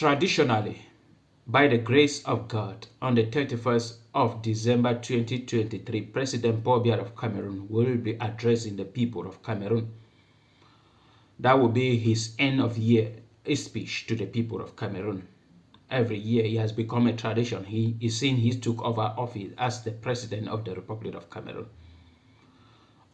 Traditionally, by the grace of God, on the 31st of December 2023, President Biya of Cameroon will be addressing the people of Cameroon. That will be his end of year speech to the people of Cameroon. Every year, it has become a tradition. He is saying he took over office as the President of the Republic of Cameroon.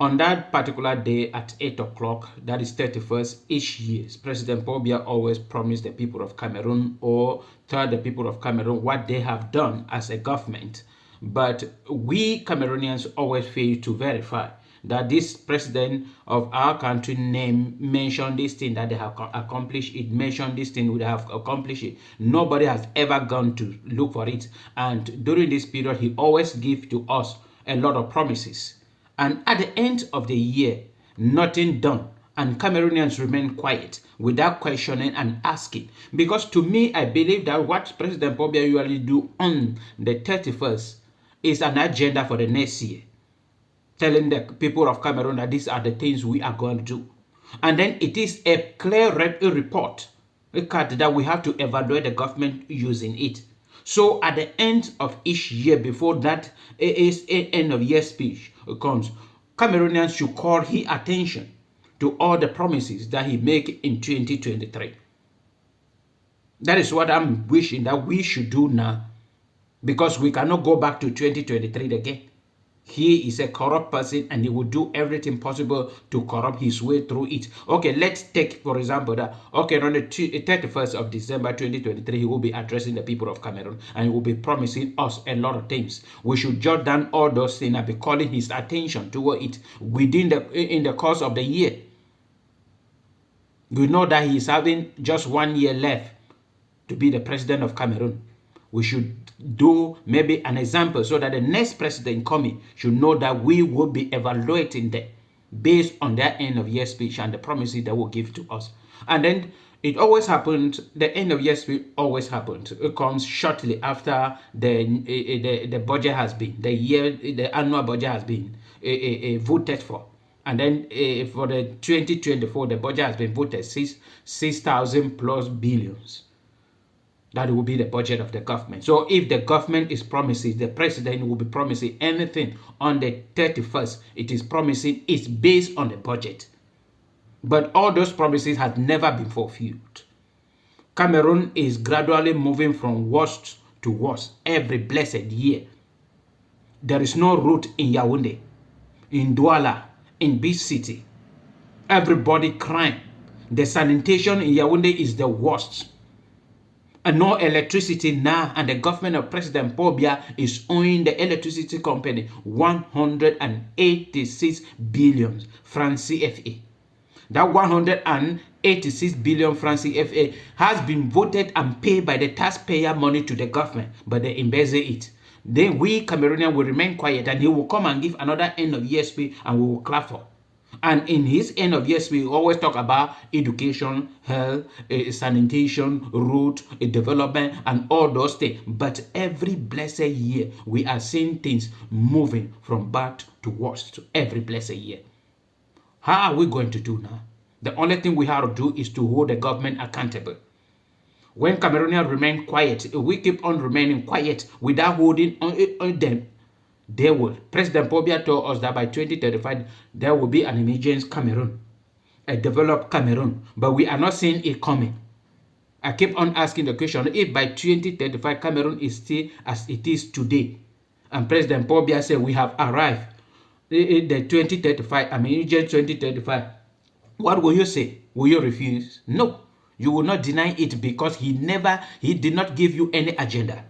On that particular day at 8 o'clock, that is 31st, each year, President Biya always promised the people of Cameroon or tell the people of Cameroon what they have done as a government. But we Cameroonians always fail to verify that this president of our country mentioned this thing that they have accomplished it, mentioned this thing would have accomplished it. Nobody has ever gone to look for it. And during this period, he always gives to us a lot of promises. And at the end of the year, nothing done. And Cameroonians remain quiet without questioning and asking. Because to me, I believe that what President Biya usually do on the 31st is an agenda for the next year. Telling the people of Cameroon that these are the things we are going to do. And then it is a clear report that we have to evaluate the government using it. So at the end of each year, before that is end of year speech comes, Cameroonians should call his attention to all the promises that he make in 2023. That is what I'm wishing that we should do now, because we cannot go back to 2023 again. He is a corrupt person and he will do everything possible to corrupt his way through it. Okay, let's take, for example, that, okay, on the 31st of December 2023, he will be addressing the people of Cameroon and he will be promising us a lot of things. We should jot down all those things and be calling his attention toward it in the course of the year. We know that he is having just 1 year left to be the president of Cameroon. We should do maybe an example so that the next president coming should know that we will be evaluating them based on their end of year speech and the promises they will give to us. And then it always happens, the end of year speech always happens. It comes shortly after the budget has been, the annual budget has been voted for. And then for the 2024, the budget has been voted 6,000 plus billions. That will be the budget of the government. So if the government is promising, the president will be promising anything on the 31st, it is promising, it's based on the budget. But all those promises have never been fulfilled. Cameroon is gradually moving from worst to worst every blessed year. There is no road in Yaoundé, in Douala, in Beach City. Everybody crying. The sanitation in Yaoundé is the worst. And no electricity now, and the government of President Biya is owing the electricity company 186 billion francs CFA. That 186 billion francs CFA has been voted and paid by the taxpayer money to the government, but they embezzle it. Then we Cameroonians will remain quiet and he will come and give another end of year speech and we will clap for. And in his end of year speech, we always talk about education, health, sanitation, road, development, and all those things. But every blessed year, we are seeing things moving from bad to worse every blessed year. How are we going to do now? The only thing we have to do is to hold the government accountable. When Cameroonians remain quiet, if we keep on remaining quiet without holding on them, they will. President Biya told us that by 2035, there will be an emergent Cameroon, a developed Cameroon, but we are not seeing it coming. I keep on asking the question, if by 2035, Cameroon is still as it is today, and President Biya said we have arrived in the 2035, emergent 2035, what will you say? Will you refuse? No, you will not deny it because he did not give you any agenda.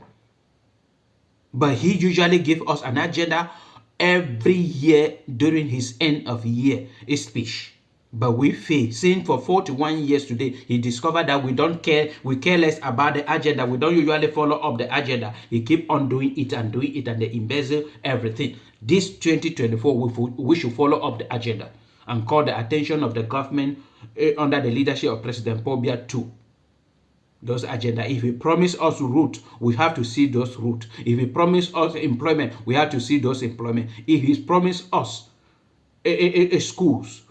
But he usually gives us an agenda every year during his end of year speech. But we fail. Since for 41 years today, he discovered that we don't care. We care less about the agenda. We don't usually follow up the agenda. He keep on doing it and they embezzle everything. This 2024, we should follow up the agenda and call the attention of the government under the leadership of President Biya to those agenda. If he promise us route, we have to see those route. If he promise us employment, we have to see those employment. If he promise us schools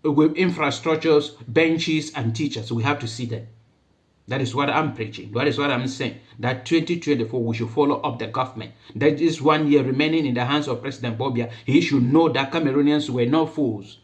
with infrastructures, benches, and teachers, we have to see them. That is what I'm preaching. That is what I'm saying. That 2024, we should follow up the government. That is 1 year remaining in the hands of President Biya. He should know that Cameroonians were not fools.